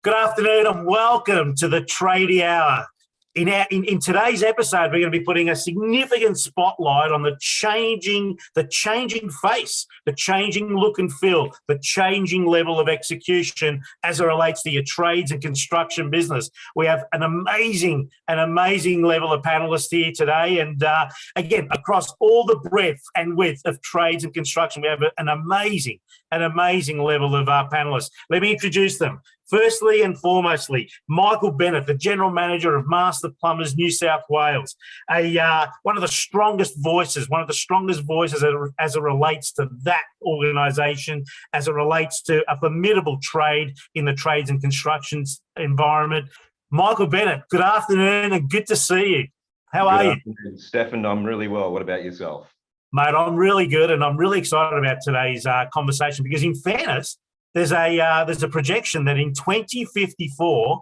Good afternoon and welcome to the Tradie Hour. In today's episode, we're going to be putting a significant spotlight on the changing face, the changing look and feel, the changing level of execution as it relates to your trades and construction business. We have an amazing level of panelists here today, and again, across all the breadth and width of trades and construction, we have an amazing level of panelists. Let me introduce them. Firstly and foremostly, Michael Bennett, the General Manager of Master Plumbers, New South Wales, one of the strongest voices as it relates to that organisation, as it relates to a formidable trade in the trades and construction environment. Michael Bennett, good afternoon and good to see you. How are you? Stefan, I'm really well. What about yourself? Mate, I'm really good, and I'm really excited about today's conversation because, in fairness, there's a projection that in 2054,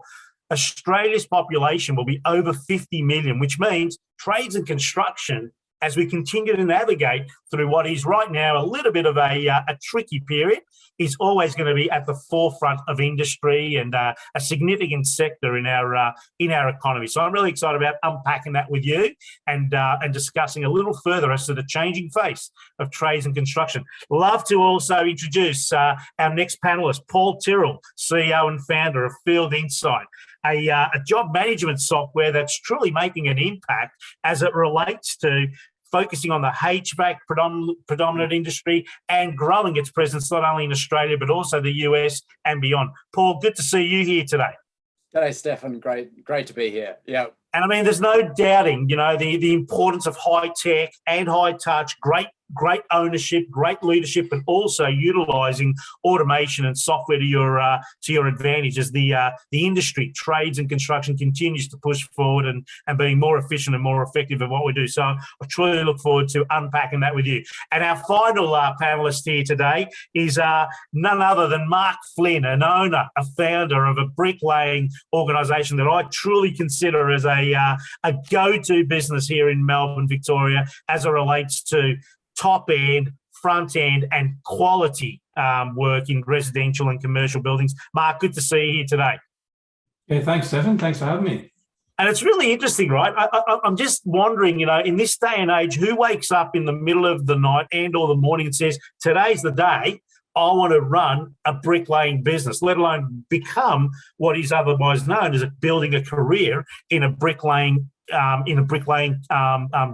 Australia's population will be over 50 million, which means trades and construction, as we continue to navigate through what is right now a little bit of a tricky period, is always going to be at the forefront of industry and a significant sector in our economy. So I'm really excited about unpacking that with you and discussing a little further as to the changing face of trades and construction. Love to also introduce our next panelist, Paul Tyrrell, CEO and founder of Field Insight, a job management software that's truly making an impact as it relates to focusing on the HVAC predominant industry and growing its presence not only in Australia but also the US and beyond. Paul, good to see you here today. G'day, Stefan. Great to be here. Yeah. And I mean, there's no doubting, the importance of high tech and high touch, great ownership, great leadership, but also utilising automation and software to your advantage as the industry, trades and construction continues to push forward and being more efficient and more effective at what we do. So I truly look forward to unpacking that with you. And our final panellist here today is none other than Mark Flynn, an owner, a founder of a bricklaying organisation that I truly consider as a go-to business here in Melbourne, Victoria, as it relates to top end, front end, and quality work in residential and commercial buildings. Mark, good to see you here today. Yeah, thanks, Stefan. Thanks for having me. And it's really interesting, right? I'm just wondering, in this day and age, who wakes up in the middle of the night and or the morning and says, today's the day I want to run a bricklaying business, let alone become what is otherwise known as building a career in a bricklaying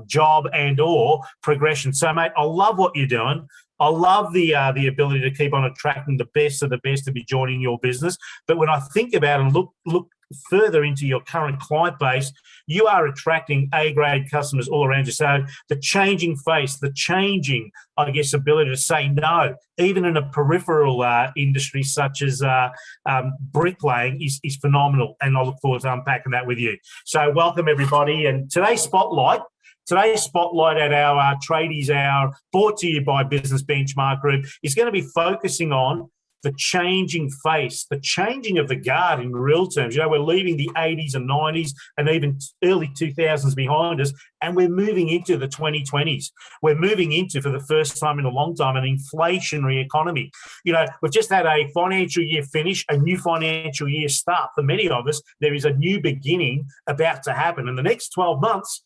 job and or progression. So, mate, I love what you're doing. I love the ability to keep on attracting the best of the best to be joining your business. But when I think about and look further into your current client base, you are attracting A-grade customers all around you. So the changing face, the changing, ability to say no, even in a peripheral industry such as bricklaying is phenomenal. And I look forward to unpacking that with you. So welcome, everybody. And today's spotlight at our Tradies Hour, brought to you by Business Benchmark Group, is going to be focusing on the changing face, the changing of the guard in real terms. We're leaving the 80s and 90s and even early 2000s behind us, and we're moving into the 2020s. We're moving into, for the first time in a long time, an inflationary economy. We've just had a financial year finish, a new financial year start. For many of us, there is a new beginning about to happen. In the next 12 months,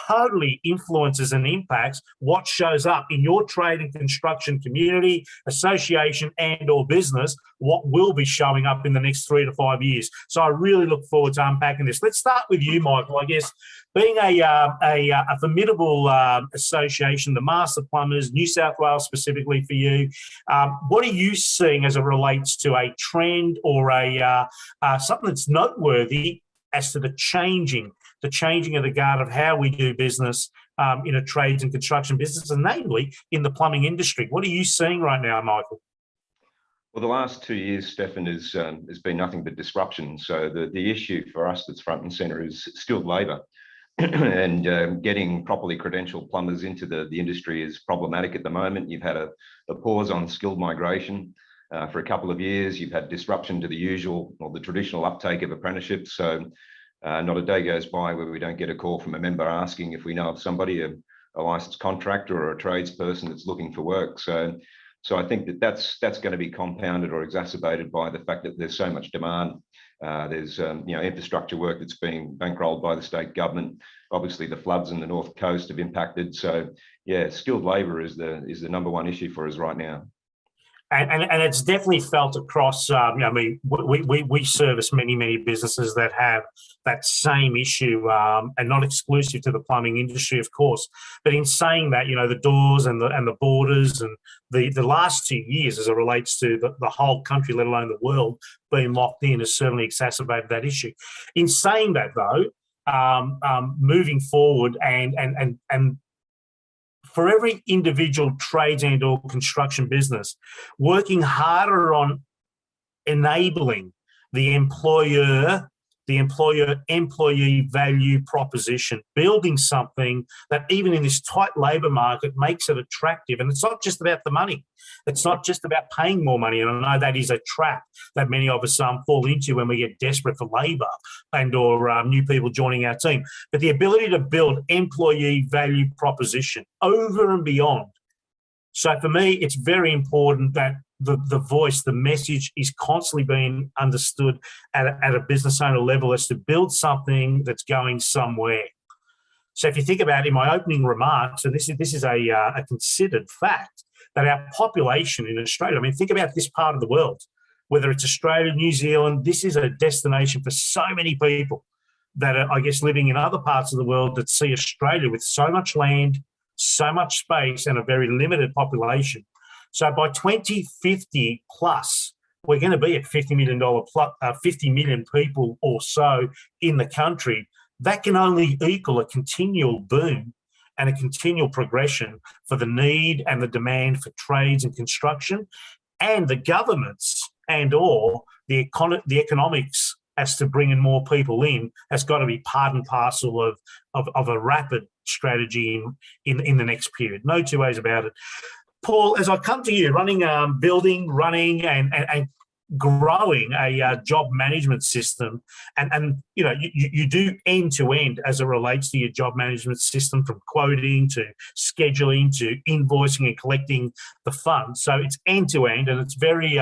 totally influences and impacts what shows up in your trade and construction community, association and or business, what will be showing up in the next 3 to 5 years. So I really look forward to unpacking this. Let's start with you, Michael. I guess being a formidable association, the Master Plumbers, New South Wales specifically for you, what are you seeing as it relates to a trend or something that's noteworthy as to the changing of the guard of how we do business in a trades and construction business, and namely in the plumbing industry? What are you seeing right now, Michael? Well, the last 2 years, Stefan, has been nothing but disruption. So the issue for us that's front and centre is skilled labour. And getting properly credentialed plumbers into the industry is problematic at the moment. You've had a pause on skilled migration for a couple of years. You've had disruption to the usual or the traditional uptake of apprenticeships. So not a day goes by where we don't get a call from a member asking if we know of somebody, a licensed contractor or a tradesperson that's looking for work. So So I think that's going to be compounded or exacerbated by the fact that there's so much demand. There's infrastructure work that's being bankrolled by the state government. Obviously, the floods in the North Coast have impacted. So yeah, skilled labour is the number one issue for us right now. And it's definitely felt across. We service many businesses that have that same issue, and not exclusive to the plumbing industry, of course. But in saying that, the doors and the borders and the last 2 years, as it relates to the whole country, let alone the world, being locked in, has certainly exacerbated that issue. In saying that, though, moving forward and for every individual trades and or construction business, working harder on enabling the employee value proposition, building something that even in this tight labour market makes it attractive. And it's not just about the money. It's not just about paying more money. And I know that is a trap that many of us fall into when we get desperate for labour and or new people joining our team. But the ability to build employee value proposition over and beyond. So for me, it's very important that the voice, the message is constantly being understood at a business owner level as to build something that's going somewhere. So if you think about in my opening remarks, and this is a considered fact, that our population in Australia, think about this part of the world, whether it's Australia, New Zealand, this is a destination for so many people that are, I guess, living in other parts of the world that see Australia with so much land, so much space and a very limited population. So by 2050 plus, we're going to be at $50 million plus, 50 million people or so in the country. That can only equal a continual boom and a continual progression for the need and the demand for trades and construction, and the governments and or the economics as to bringing more people in has got to be part and parcel of a rapid strategy in the next period. No two ways about it. Paul, as I come to you, building, running and growing a job management system, and you do end to end as it relates to your job management system, from quoting to scheduling to invoicing and collecting the funds. So it's end to end, and it's very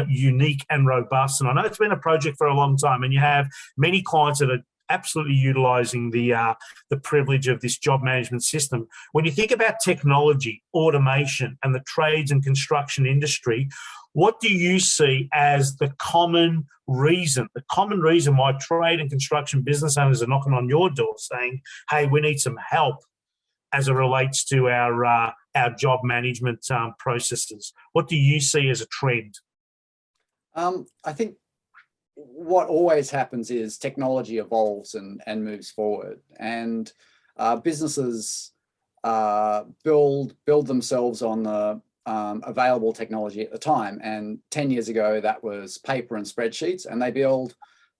unique and robust. And I know it's been a project for a long time, and you have many clients that are absolutely utilising the privilege of this job management system. When you think about technology, automation, and the trades and construction industry, what do you see as the common reason why trade and construction business owners are knocking on your door saying, hey, we need some help as it relates to our job management processes? What do you see as a trend? I think what always happens is technology evolves and moves forward, and businesses build themselves on the available technology at the time. And 10 years ago, that was paper and spreadsheets, and they build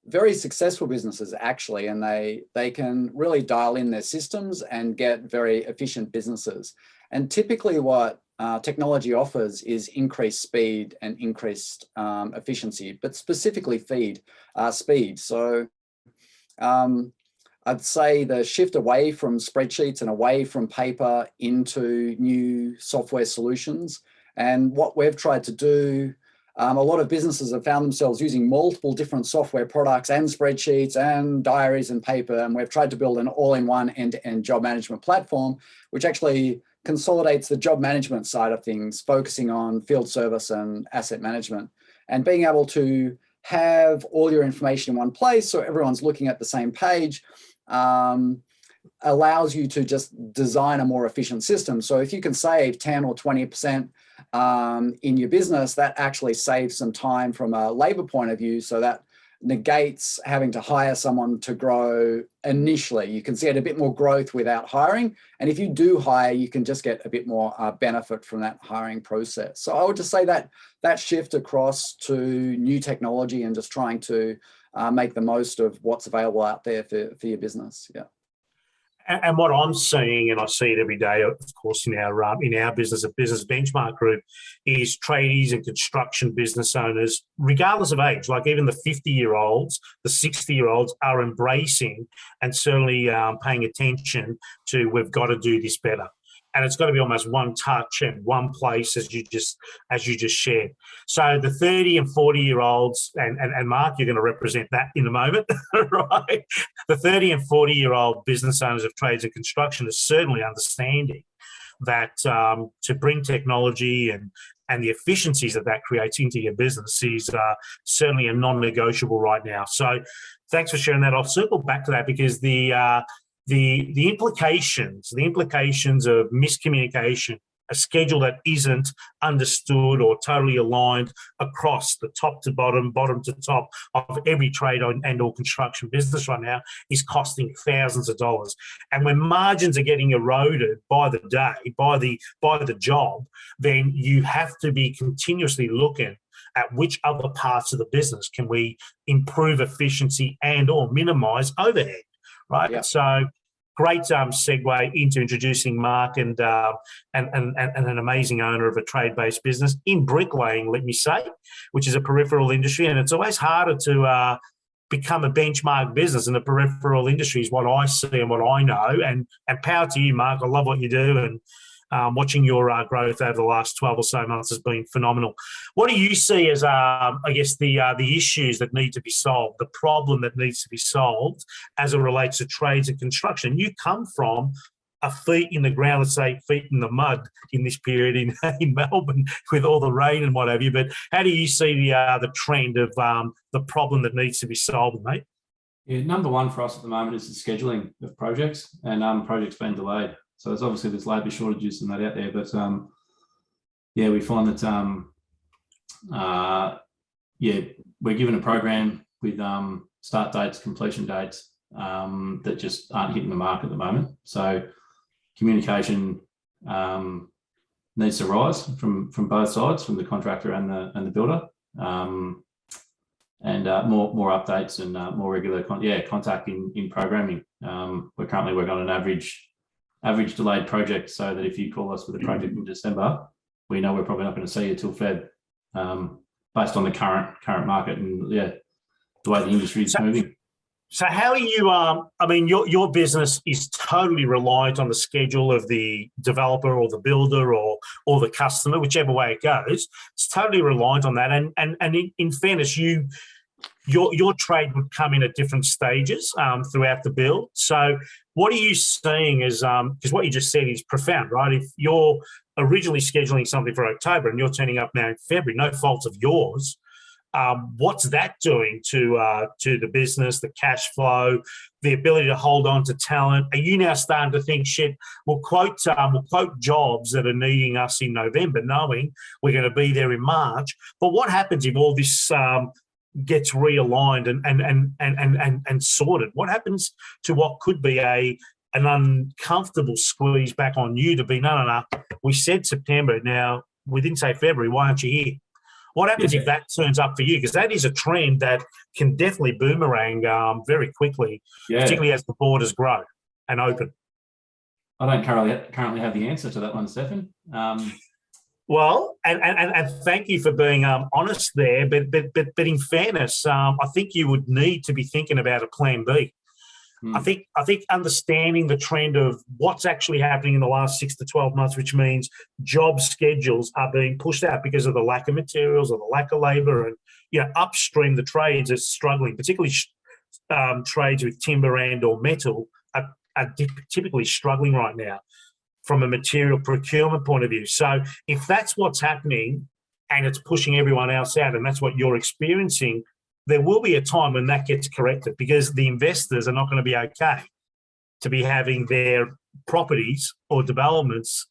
very successful businesses actually, and they can really dial in their systems and get very efficient businesses. And typically what technology offers is increased speed and increased efficiency, but specifically speed. So I'd say the shift away from spreadsheets and away from paper into new software solutions. And what we've tried to do, a lot of businesses have found themselves using multiple different software products and spreadsheets and diaries and paper. And we've tried to build an all-in-one end-to-end job management platform, which actually consolidates the job management side of things, focusing on field service and asset management, and being able to have all your information in one place so everyone's looking at the same page allows you to just design a more efficient system. So if you can save 10 or 20% in your business, that actually saves some time from a labor point of view. So that negates having to hire someone to grow initially. You can get a bit more growth without hiring. And if you do hire, you can just get a bit more benefit from that hiring process. So I would just say that that shift across to new technology and just trying to make the most of what's available out there for your business. Yeah. And what I'm seeing, and I see it every day, of course, in our business, a business benchmark group, is tradies and construction business owners, regardless of age, like even the 50-year-olds, the 60-year-olds are embracing and certainly paying attention to, we've got to do this better. and it's got to be almost one touch and one place, as you just shared. So the 30 and 40-year-olds, and Mark, you're going to represent that in a moment, right? The 30 and 40-year-old business owners of trades and construction are certainly understanding that to bring technology and the efficiencies that creates into your business is certainly a non-negotiable right now. So thanks for sharing that. I'll circle back to that because the implications of miscommunication, a schedule that isn't understood or totally aligned across the top to bottom, bottom to top of every trade and or construction business right now is costing thousands of dollars. And when margins are getting eroded by the day, by the job, then you have to be continuously looking at which other parts of the business can we improve efficiency and or minimize overhead, right? Yeah. So great segue into introducing Mark and an amazing owner of a trade-based business in bricklaying, let me say, which is a peripheral industry. And it's always harder to become a benchmark business in a peripheral industry is what I see and what I know. And power to you, Mark. I love what you do. And watching your growth over the last 12 or so months has been phenomenal. What do you see as, I guess, the issues that need to be solved, the problem that needs to be solved as it relates to trades and construction? You come from a feet in the ground, let's say feet in the mud in this period in Melbourne with all the rain and what have you. But how do you see the trend of the problem that needs to be solved, mate? Yeah, number one for us at the moment is the scheduling of projects, and projects being delayed. So there's labour shortages and that out there, but we find that we're given a program with start dates, completion dates that just aren't hitting the mark at the moment. So communication needs to rise from both sides, from the contractor and the builder, and more updates and more regular contact in programming. We're currently working on an average delayed project, so that if you call us with a project in December, we know we're probably not going to see you till Feb, based on the current market and the way the industry is moving. So how are you? I mean, your business is totally reliant on the schedule of the developer or the builder or the customer, whichever way it goes. It's totally reliant on that. And in fairness, your trade would come in at different stages throughout the build. So what are you seeing as, because what you just said is profound, right? If you're originally scheduling something for October and you're turning up now in February, no fault of yours, what's that doing to the business, the cash flow, the ability to hold on to talent? Are you now starting to think, shit, we'll quote jobs that are needing us in November, knowing we're going to be there in March? But what happens if all this gets realigned and sorted? What happens to what could be an uncomfortable squeeze back on you to be, no, we said September, now we didn't say February, why aren't you here? What happens if that turns up for you? Because that is a trend that can definitely boomerang very quickly, particularly as the borders grow and open. I don't currently have the answer to that one, Stefan. Well, and thank you for being honest there, but in fairness, I think you would need to be thinking about a plan B. I think understanding the trend of what's actually happening in the last 6 to 12 months, which means job schedules are being pushed out because of the lack of materials or the lack of labour, and upstream the trades are struggling, particularly trades with timber and or metal are typically struggling right now from a material procurement point of view. So if that's what's happening and it's pushing everyone else out, and that's what you're experiencing, there will be a time when that gets corrected, because the investors are not going to be okay to be having their properties or developments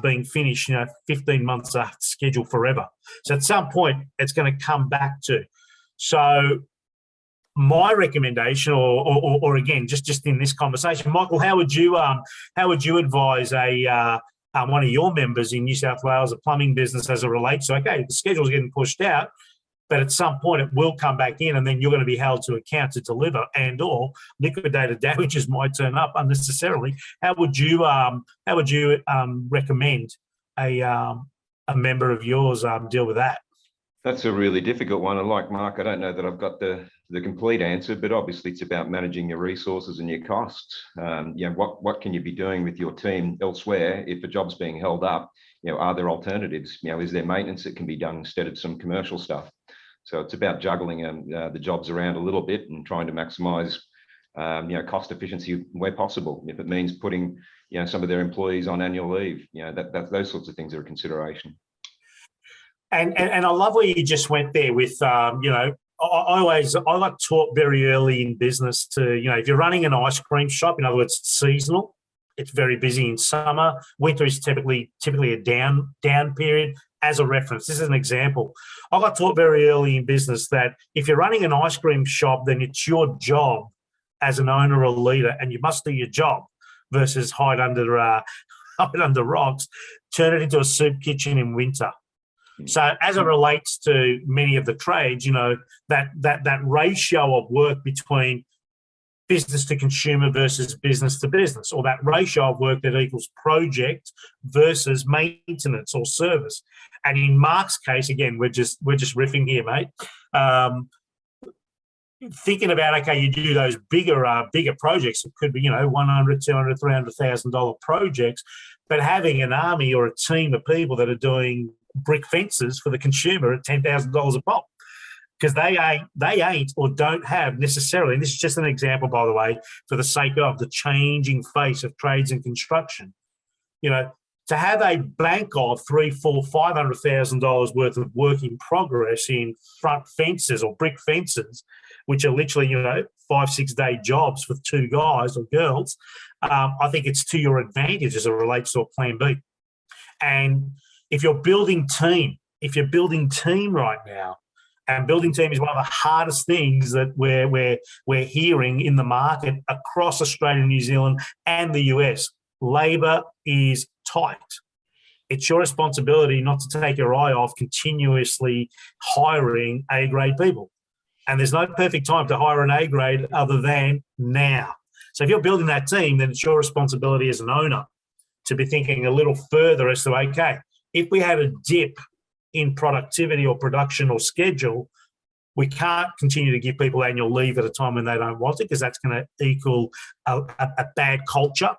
being finished 15 months after schedule forever. So at some point, it's going to come back to. So my recommendation, or again, just in this conversation, Michael, how would you advise one of your members in New South Wales, a plumbing business, as it relates to, okay, the schedule's getting pushed out, but at some point it will come back in, and then you're going to be held to account to deliver, and or liquidated damages might turn up unnecessarily. How would you recommend a member of yours deal with that? That's a really difficult one. And like Mark, I don't know that I've got the complete answer, but obviously it's about managing your resources and your costs. What can you be doing with your team elsewhere if a job's being held up? Are there alternatives? Is there maintenance that can be done instead of some commercial stuff? So it's about juggling the jobs around a little bit and trying to maximise cost efficiency where possible. If it means putting some of their employees on annual leave, those sorts of things are a consideration. And I love where you just went there with, I like taught very early in business to, if you're running an ice cream shop, in other words, it's seasonal, it's very busy in summer. Winter is typically a down period. As a reference, this is an example. I got taught very early in business that if you're running an ice cream shop, then it's your job as an owner or leader, and you must do your job versus hide under rocks, turn it into a soup kitchen in winter. So as it relates to many of the trades, that ratio of work between business to consumer versus business to business, or that ratio of work that equals project versus maintenance or service. And in Mark's case, again, we're just riffing here, mate. Thinking about, okay, you do those bigger projects. It could be, $100,000, $200,000, $300,000 projects, but having an army or a team of people that are doing brick fences for the consumer at $10,000 a pop, because they ain't or don't have necessarily, and this is just an example, by the way, for the sake of the changing face of trades and construction, to have a bank of $300,000, $400,000, $500,000 worth of work in progress in front fences or brick fences, which are literally 5-6 day jobs for 2 guys or girls, I think it's to your advantage as it relates to a plan B. And if you're building team right now, and building team is one of the hardest things that we're hearing in the market across Australia, New Zealand, and the US. Labour is tight. It's your responsibility not to take your eye off continuously hiring A-grade people. And there's no perfect time to hire an A-grade other than now. So if you're building that team, then it's your responsibility as an owner to be thinking a little further as to, okay, if we had a dip in productivity or production or schedule, we can't continue to give people annual leave at a time when they don't want it, because that's going to equal a bad culture.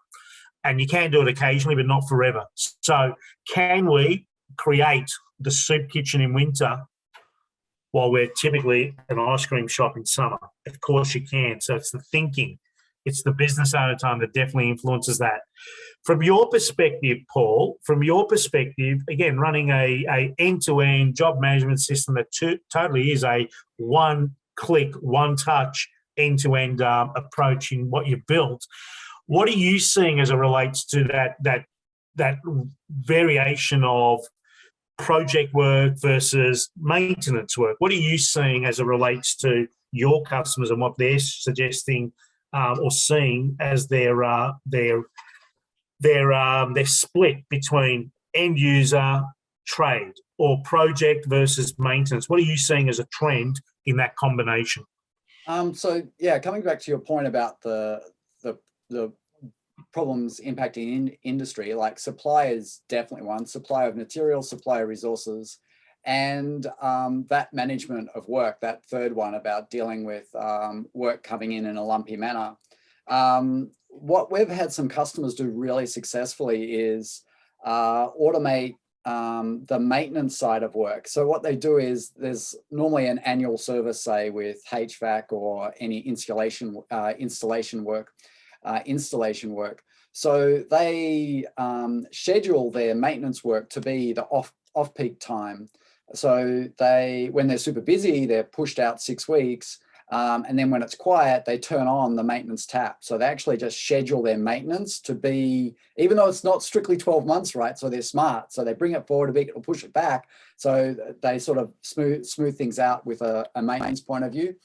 And you can do it occasionally, but not forever. So can we create the soup kitchen in winter while we're typically an ice cream shop in summer? Of course you can. So it's the thinking, it's the business owner time that definitely influences that. From your perspective, Paul, again, running a end-to-end job management system that totally is a one-click, one-touch, end-to-end approach in what you've built, what are you seeing as it relates to that variation of project work versus maintenance work? What are you seeing as it relates to your customers and what they're suggesting or seeing as their split between end user, trade, or project versus maintenance? What are you seeing as a trend in that combination? Coming back to your point about the problems impacting industry, like supply is definitely one, supply of materials, supply of resources, and that management of work, that third one about dealing with work coming in a lumpy manner. What we've had some customers do really successfully is automate the maintenance side of work. So what they do is there's normally an annual service, say with HVAC or any installation work. So they schedule their maintenance work to be the off-peak time. So when they're super busy, they're pushed out 6 weeks. And then when it's quiet, they turn on the maintenance tap. So they actually just schedule their maintenance to be, even though it's not strictly 12 months, right? So they're smart. So they bring it forward a bit or push it back. So they sort of smooth things out with a maintenance point of view.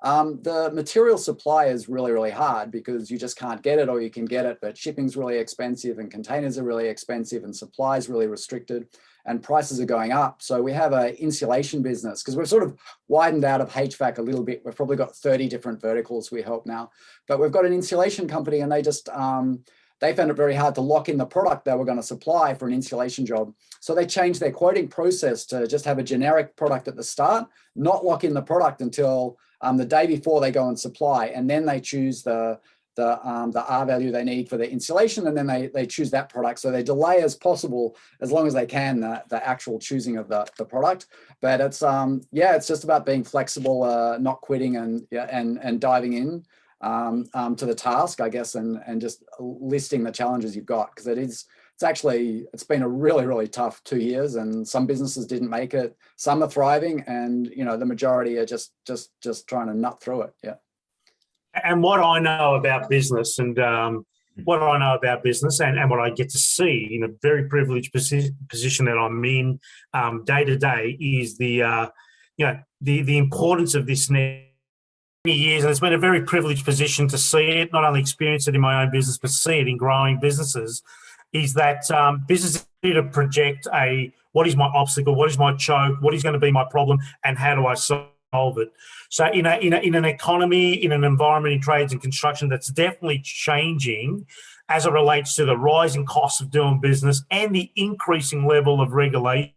The material supply is really, really hard because you just can't get it, or you can get it, but shipping's really expensive and containers are really expensive and supply is really restricted and prices are going up. So we have an insulation business because we've sort of widened out of HVAC a little bit. We've probably got 30 different verticals we help now, but we've got an insulation company and they just, they found it very hard to lock in the product they were going to supply for an insulation job. So they changed their quoting process to just have a generic product at the start, not lock in the product until the day before they go and supply, and then they choose the R value they need for the insulation, and then they choose that product. So they delay as possible, as long as they can, the actual choosing of the product. But it's it's just about being flexible, not quitting, and diving in to the task, I guess, and just listing the challenges you've got, because it's been a really, really tough 2 years, and some businesses didn't make it, some are thriving, and the majority are just trying to nut through it. Yeah. And what I know about business and what I get to see in a very privileged position that I'm in day to day is the importance of this next years. And it's been a very privileged position to see it, not only experience it in my own business, but see it in growing businesses, is that businesses need to project what is my obstacle, what is my choke, what is going to be my problem, and how do I solve it. So in an economy, in an environment in trades and construction that's definitely changing as it relates to the rising costs of doing business and the increasing level of regulation,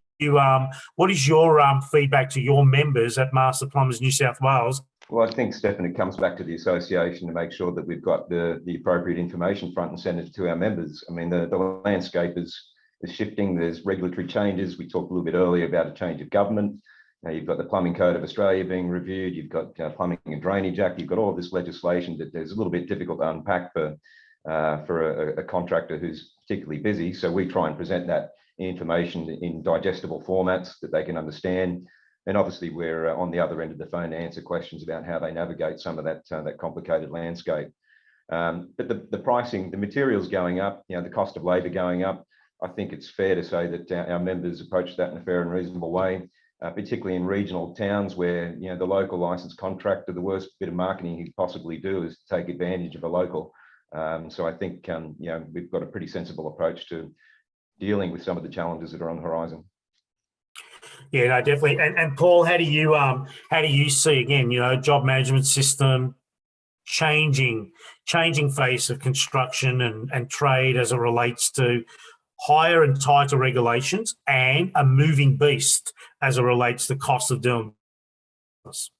what is your feedback to your members at Master Plumbers New South Wales? Well, I think, Stefan, it comes back to the association to make sure that we've got the appropriate information front and centre to our members. I mean, the landscape is shifting. There's regulatory changes. We talked a little bit earlier about a change of government. You've got the Plumbing Code of Australia being reviewed. You've got Plumbing and Drainage Act. You've got all this legislation that there's a little bit difficult to unpack for a contractor who's particularly busy. So we try and present that information in digestible formats that they can understand. And obviously, we're on the other end of the phone to answer questions about how they navigate some of that complicated landscape. But the pricing, the materials going up, the cost of labour going up. I think it's fair to say that our members approach that in a fair and reasonable way. Particularly in regional towns where the local licensed contractor, the worst bit of marketing he could possibly do is take advantage of a local. So I think we've got a pretty sensible approach to dealing with some of the challenges that are on the horizon. Yeah, no, definitely. And Paul, how do you see, again, job management system changing face of construction and trade as it relates to higher and tighter regulations and a moving beast as it relates to the cost of doing business?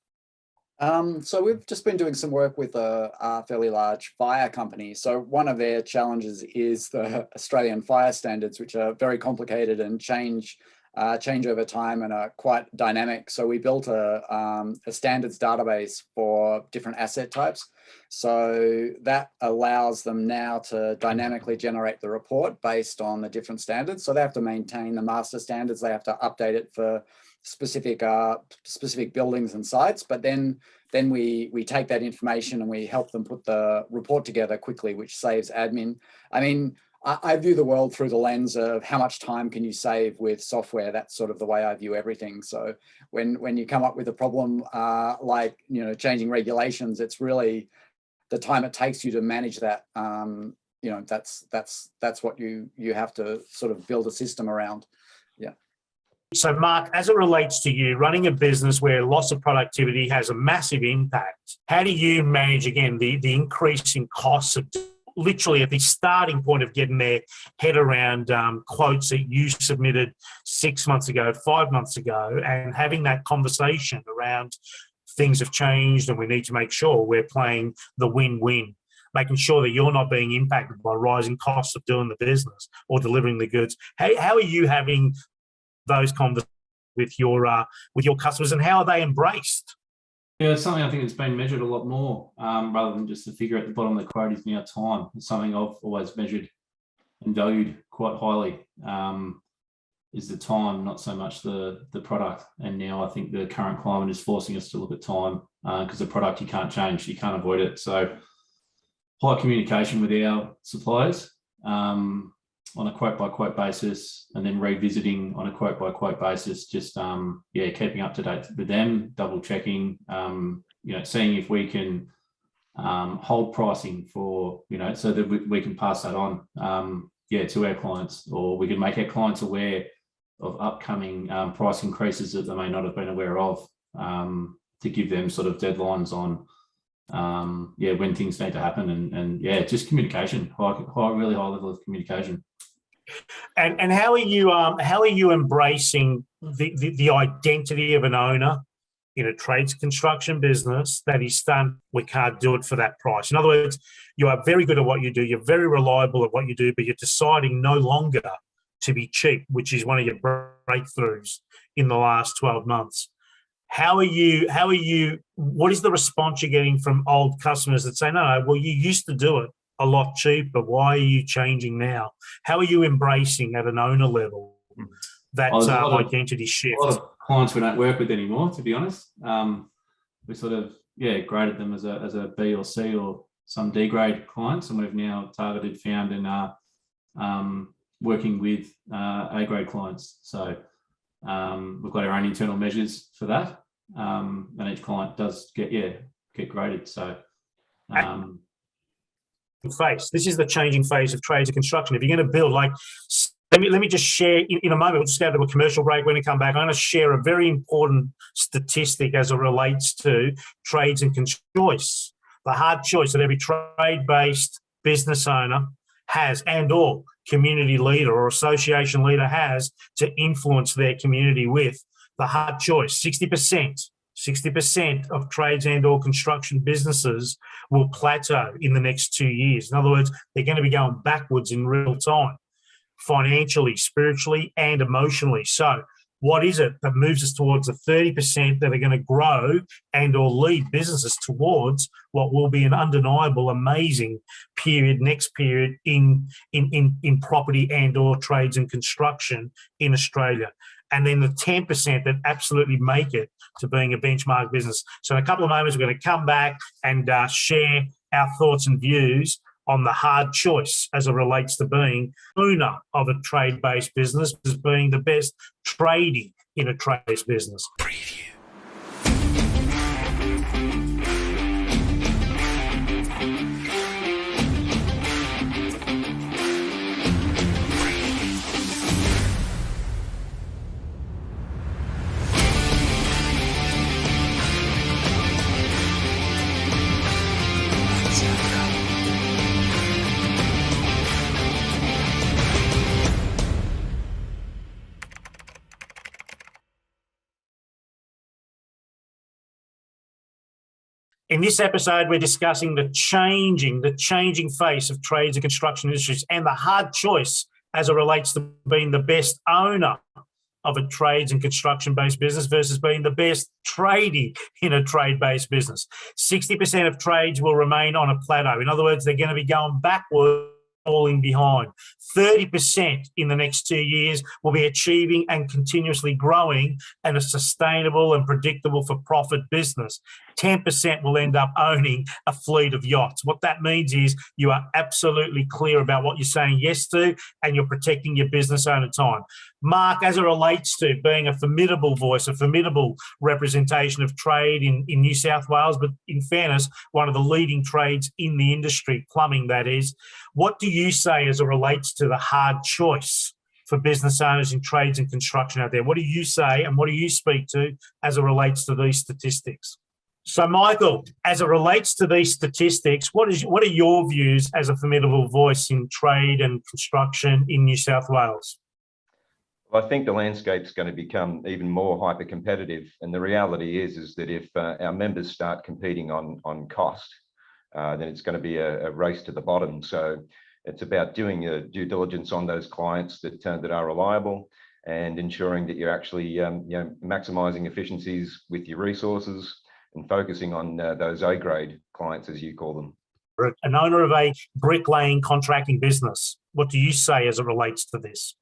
So we've just been doing some work with a fairly large fire company. So one of their challenges is the Australian fire standards, which are very complicated and change over time and are quite dynamic. So we built a standards database for different asset types. So that allows them now to dynamically generate the report based on the different standards. So they have to maintain the master standards. They have to update it for specific buildings and sites. But then we take that information and we help them put the report together quickly, which saves admin. I mean, I view the world through the lens of how much time can you save with software. That's sort of the way I view everything. So when you come up with a problem like changing regulations, it's really the time it takes you to manage that. That's what you have to sort of build a system around. Yeah. So Mark, as it relates to you running a business where loss of productivity has a massive impact, how do you manage again the increasing costs of literally at the starting point of getting their head around quotes that you submitted 6 months ago, 5 months ago, and having that conversation around things have changed and we need to make sure we're playing the win-win, making sure that you're not being impacted by rising costs of doing the business or delivering the goods. How are you having those conversations with your customers, and how are they embraced? Yeah, it's something I think that's been measured a lot more rather than just the figure at the bottom of the quote is now time. It's something I've always measured and valued quite highly, is the time, not so much the product. And now I think the current climate is forcing us to look at time because the product you can't change, you can't avoid it. So high communication with our suppliers on a quote-by-quote basis, and then revisiting on a quote-by-quote basis, just keeping up to date with them, double-checking, seeing if we can hold pricing for, so that we can pass that on, to our clients, or we can make our clients aware of upcoming price increases that they may not have been aware of, to give them sort of deadlines on when things need to happen, and just communication, really high level of communication. And how are you embracing the identity of an owner in a trades construction business that is done, we can't do it for that price? In other words, you are very good at what you do, you're very reliable at what you do, but you're deciding no longer to be cheap, which is one of your breakthroughs in the last 12 months. How are you, what is the response you're getting from old customers that say, no, well, you used to do it a lot cheaper, why are you changing now? How are you embracing at an owner level that identity shift? A lot of clients we don't work with anymore, to be honest. We sort of graded them as a B or C or some D grade clients, and we've now targeted, found, and are working with A grade clients. So we've got our own internal measures for that, and each client does get graded. So this is the changing phase of trades and construction. If you're going to build, like, let me just share in a moment. We'll just go to a commercial break. When we come back, I'm going to share a very important statistic as it relates to trades and choice, the hard choice that every trade-based business owner has, and/or community leader or association leader has to influence their community with. The hard choice: 60% of trades and/or construction businesses will plateau in the next 2 years. In other words, they're going to be going backwards in real time, financially, spiritually, and emotionally. So what is it that moves us towards the 30% that are going to grow and/or lead businesses towards what will be an undeniable, amazing next period in property and/or trades and construction in Australia? And then the 10% that absolutely make it to being a benchmark business. So in a couple of moments, we're going to come back and share our thoughts and views on the hard choice as it relates to being owner of a trade-based business, as being the best tradie in a trade-based business. Preview. In this episode, we're discussing the changing face of trades and construction industries and the hard choice as it relates to being the best owner of a trades and construction-based business versus being the best tradie in a trade-based business. 60% of trades will remain on a plateau. In other words, they're going to be going backward, falling behind. 30% in the next 2 years will be achieving and continuously growing and a sustainable and predictable for profit business. 10% will end up owning a fleet of yachts. What that means is you are absolutely clear about what you're saying yes to, and you're protecting your business owner time. Mark, as it relates to being a formidable voice, a formidable representation of trade in New South Wales, but in fairness, one of the leading trades in the industry, plumbing that is, what do you say as it relates to the hard choice for business owners in trades and construction out there? What do you say and what do you speak to as it relates to these statistics? So, Michael, as it relates to these statistics, what are your views as a formidable voice in trade and construction in New South Wales? Well, I think the landscape's going to become even more hyper-competitive, and the reality is that if our members start competing on cost, then it's going to be a race to the bottom. So it's about doing your due diligence on those clients that are reliable, and ensuring that you're actually maximising efficiencies with your resources and focusing on those A-grade clients, as you call them. An owner of a bricklaying contracting business, what do you say as it relates to this?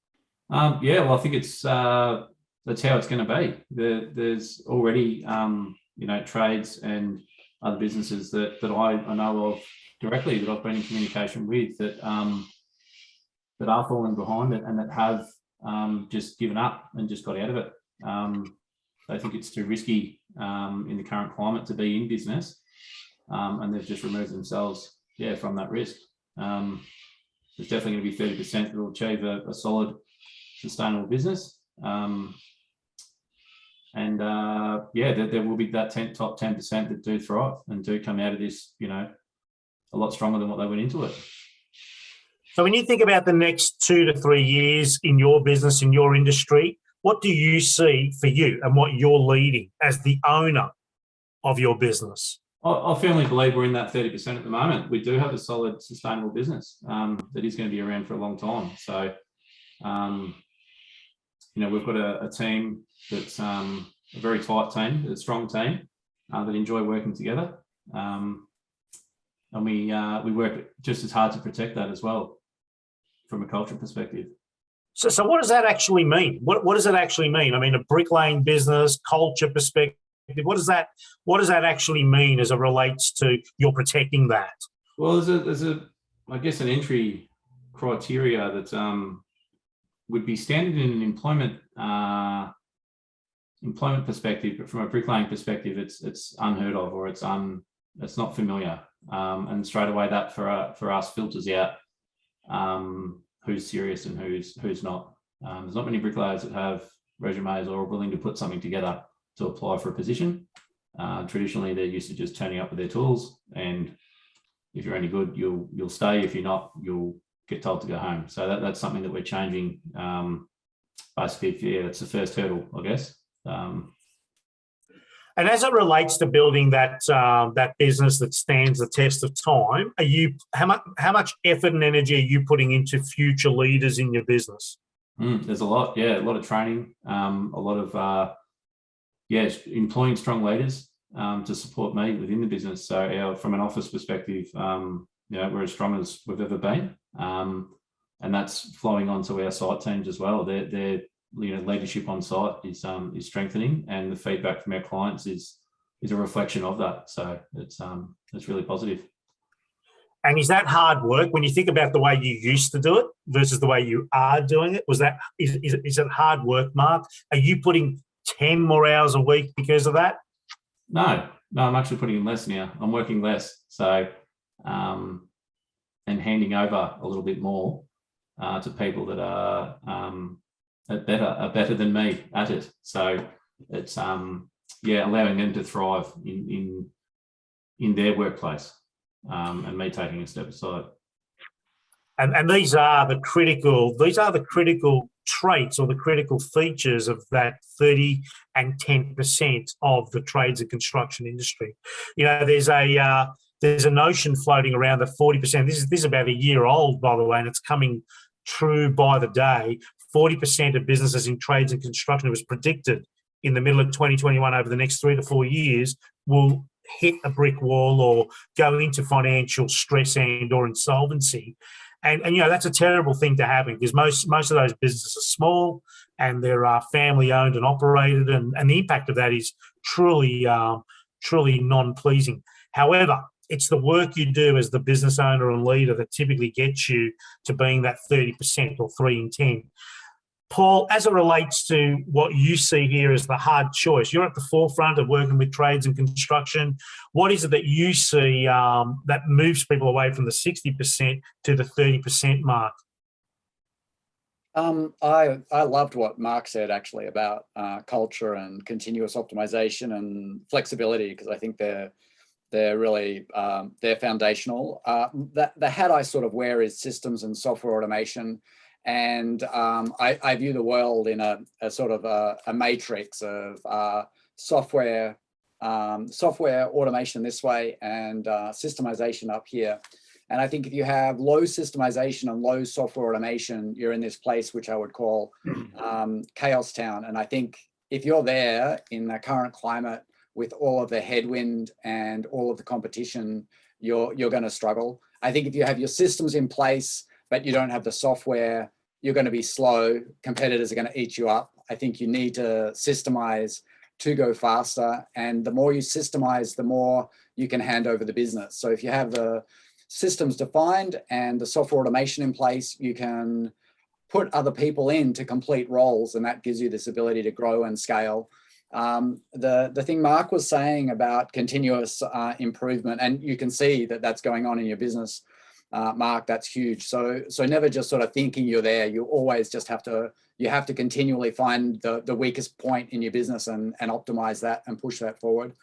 Well, I think it's that's how it's going to be. There's already trades and other businesses that I know of directly, that I've been in communication with, that are falling behind it and that have just given up and just got out of it. They think it's too risky in the current climate to be in business, and they've just removed themselves from that risk. There's definitely going to be 30% that will achieve a solid, sustainable business. And there will be that top 10% that do thrive and do come out of this, a lot stronger than what they went into it. So when you think about the next 2 to 3 years in your business, in your industry, what do you see for you and what you're leading as the owner of your business? I firmly believe we're in that 30% at the moment. We do have a solid, sustainable business that is going to be around for a long time. So, we've got a team that's a very tight team, a strong team that enjoy working together. And we work just as hard to protect that as well from a culture perspective. So what does that actually mean? What does it actually mean? I mean, a bricklaying business, culture perspective, what does that actually mean as it relates to you're protecting that? Well, there's I guess an entry criteria that would be standard in an employment perspective, but from a bricklaying perspective, it's unheard of, or it's not familiar. And straight away that for us filters out who's serious and who's not. There's not many bricklayers that have resumes or are willing to put something together to apply for a position. Traditionally, they're used to just turning up with their tools, and if you're any good, you'll stay. If you're not, you'll get told to go home. So that's something that we're changing. Basically, it's the first hurdle, I guess. And as it relates to building that business that stands the test of time, how much effort and energy are you putting into future leaders in your business? There's a lot of training, a lot of employing strong leaders to support me within the business. So from an office perspective, we're as strong as we've ever been, and that's flowing onto our site teams as well. Their leadership on site is strengthening, and the feedback from our clients is a reflection of that. So it's really positive. And is that hard work when you think about the way you used to do it versus the way you are doing it? Is it hard work, Mark? Are you putting 10 more hours a week because of that? No, I'm actually putting in less now. I'm working less, so and handing over a little bit more to people that are better than me at it. So it's allowing them to thrive in their workplace, and me taking a step aside. And these are the critical traits or the critical features of that 30 and 10% of the trades and construction industry. There's a notion floating around that 40%. This is about a year old, by the way, and it's coming true by the day. 40% of businesses in trades and construction, it was predicted in the middle of 2021 over the next 3 to 4 years, will hit a brick wall or go into financial stress and or insolvency. And that's a terrible thing to happen, because most of those businesses are small and they're family owned and operated, and the impact of that is truly non-pleasing. However, it's the work you do as the business owner and leader that typically gets you to being that 30% or 3 in 10. Paul, as it relates to what you see here as the hard choice, you're at the forefront of working with trades and construction. What is it that you see that moves people away from the 60% to the 30% mark? I loved what Mark said actually about culture and continuous optimization and flexibility, because I think they're really they're foundational. The hat I sort of wear is systems and software automation. And I view the world in a sort of a matrix of software automation this way and systemization up here. And I think if you have low systemization and low software automation, you're in this place which I would call chaos town. And I think if you're there in the current climate with all of the headwind and all of the competition, you're going to struggle. I think if you have your systems in place but you don't have the software, you're going to be slow. Competitors are going to eat you up. I think you need to systemize to go faster. And the more you systemize, the more you can hand over the business. So if you have the systems defined and the software automation in place, you can put other people in to complete roles, and that gives you this ability to grow and scale. The thing Mark was saying about continuous improvement, and you can see that that's going on in your business. mark, that's huge. So never just sort of thinking you're there. You always just have to continually find the weakest point in your business and optimize that and push that forward.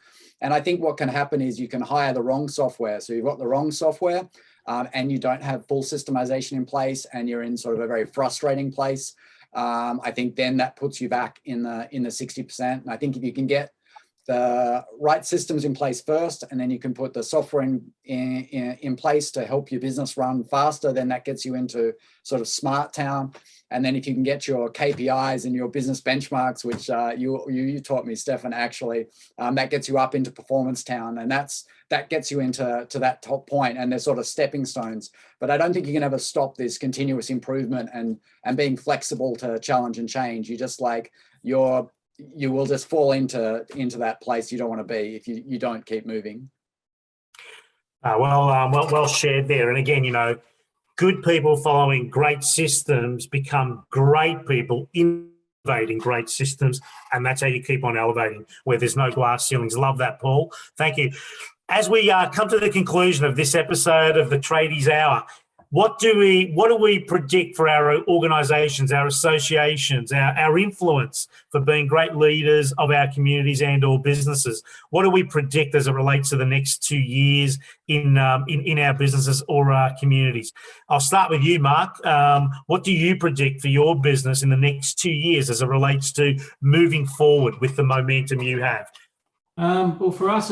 And I think what can happen is you can hire the wrong software. So you've got the wrong software and you don't have full systemization in place, and you're in sort of a very frustrating place. I think then that puts you back in the 60%. And I think if you can get the right systems in place first, and then you can put the software in place to help your business run faster, then that gets you into sort of smart town. And then if you can get your KPIs and your business benchmarks, which you taught me, Stefan, actually, that gets you up into performance town. And that gets you into that top point, and they're sort of stepping stones. But I don't think you can ever stop this continuous improvement and being flexible to challenge and change. You just like you will just fall into that place you don't want to be if you don't keep moving. Well shared there. And again, good people following great systems become great people innovating great systems, and that's how you keep on elevating where there's no glass ceilings. Love that, Paul. Thank you. As we come to the conclusion of this episode of the Tradies Hour, what do we predict for our organisations, our associations, our influence for being great leaders of our communities and or businesses? What do we predict as it relates to the next 2 years in our businesses or our communities? I'll start with you, Mark. What do you predict for your business in the next 2 years as it relates to moving forward with the momentum you have? Well, for us,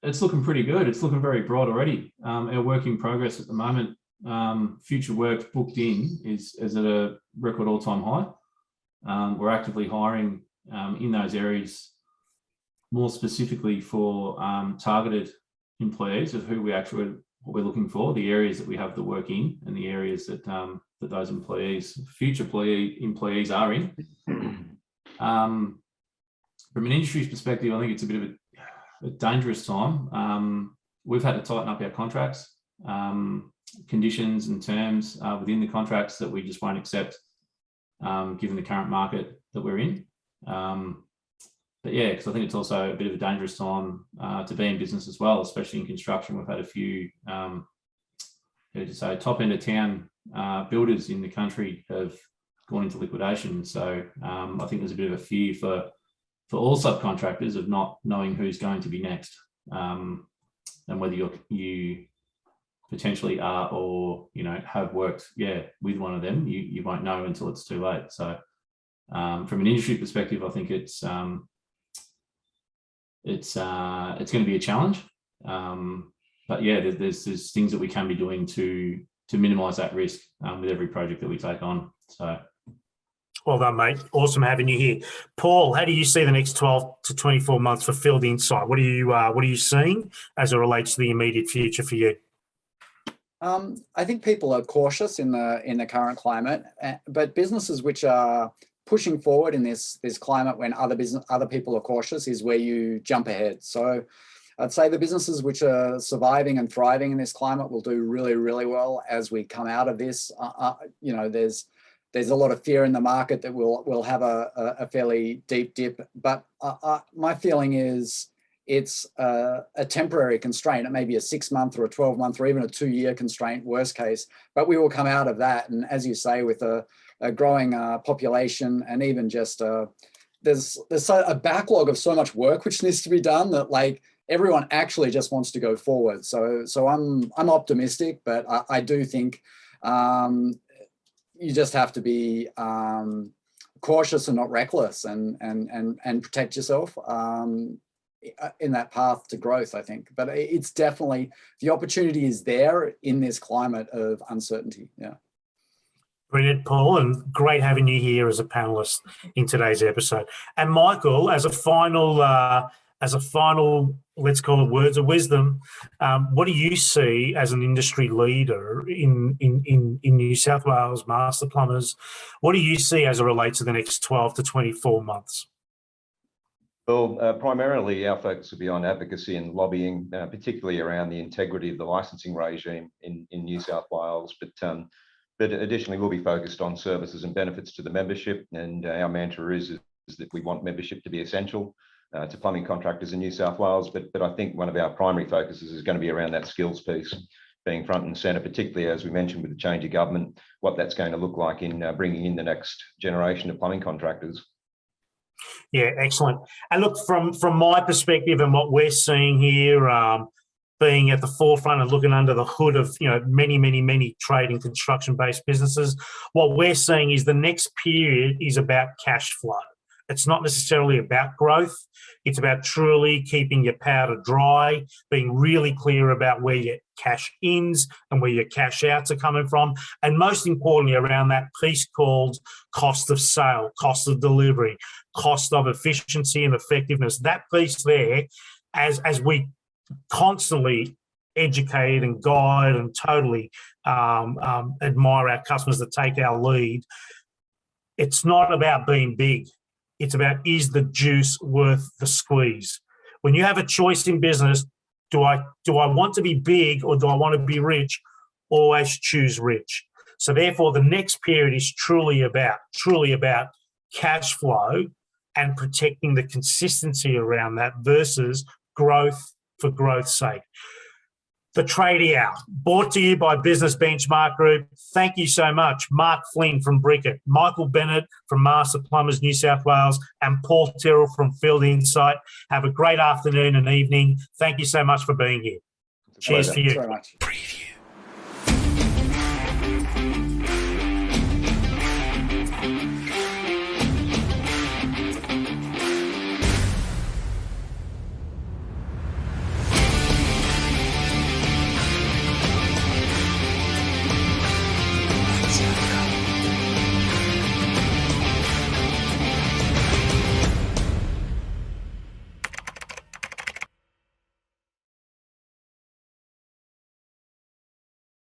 it's looking pretty good. It's looking very broad already. Our work in progress at the moment, future work booked in is at a record all-time high. We're actively hiring in those areas, more specifically for targeted employees of who what we're looking for, the areas that we have the work in, and the areas that that those future employees are in. From an industry's perspective, I think it's a bit of a dangerous time. We've had to tighten up our contracts. Conditions and terms within the contracts that we just won't accept given the current market that we're in. But yeah, because I think it's also a bit of a dangerous time to be in business as well, especially in construction. We've had a few, top end of town builders in the country have gone into liquidation. So I think there's a bit of a fear for all subcontractors of not knowing who's going to be next, and whether you potentially are or have worked with one of them, you won't know until it's too late. So from an industry perspective, I think it's going to be a challenge, but yeah, there's things that we can be doing to minimize that risk with every project that we take on. So well done, mate. Awesome having you here. Paul, how do you see the next 12 to 24 months for Field Insight? What are you seeing as it relates to the immediate future for you? I think people are cautious in the current climate, but businesses which are pushing forward in this climate when other people are cautious is where you jump ahead. So I'd say the businesses which are surviving and thriving in this climate will do really, really well as we come out of this. There's a lot of fear in the market that we'll have a fairly deep dip, but my feeling is it's a temporary constraint. It may be a 6-month or a 12-month or even a 2-year constraint, worst case, but we will come out of that. And as you say, with a growing population, and even just there's a backlog of so much work which needs to be done that like everyone actually just wants to go forward. So I'm optimistic, but I do think you just have to be cautious and not reckless, and protect yourself in that path to growth, I think. But it's definitely, the opportunity is there in this climate of uncertainty. Yeah. Brilliant, Paul, and great having you here as a panelist in today's episode. And Michael, as a final, let's call it words of wisdom, what do you see as an industry leader in New South Wales, Master Plumbers? What do you see as it relates to the next 12 to 24 months? Well, primarily our focus will be on advocacy and lobbying, particularly around the integrity of the licensing regime in New South Wales. But additionally, we'll be focused on services and benefits to the membership. And our mantra is that we want membership to be essential to plumbing contractors in New South Wales. But I think one of our primary focuses is going to be around that skills piece. being front and centre, particularly as we mentioned with the change of government, what that's going to look like in bringing in the next generation of plumbing contractors. Yeah, excellent. And look, from my perspective and what we're seeing here, being at the forefront and looking under the hood of many trade and construction-based businesses, what we're seeing is the next period is about cash flow. It's not necessarily about growth. It's about truly keeping your powder dry, being really clear about where your cash ins and where your cash outs are coming from, and most importantly around that piece called cost of sale, cost of delivery, cost of efficiency and effectiveness. That piece there, as we constantly educate and guide and totally admire our customers that take our lead, it's not about being big. It's about, is the juice worth the squeeze? When you have a choice in business, do I want to be big or do I want to be rich? Always choose rich. So therefore, the next period is truly about cash flow and protecting the consistency around that versus growth for growth's sake. The Tradie Hour, brought to you by Business Benchmark Group. Thank you so much. Mark Flynn from Brickett, Michael Bennett from Master Plumbers New South Wales, and Paul Tyrrell from Field Insight. Have a great afternoon and evening. Thank you so much for being here. Cheers to you. Thanks very much. Preview.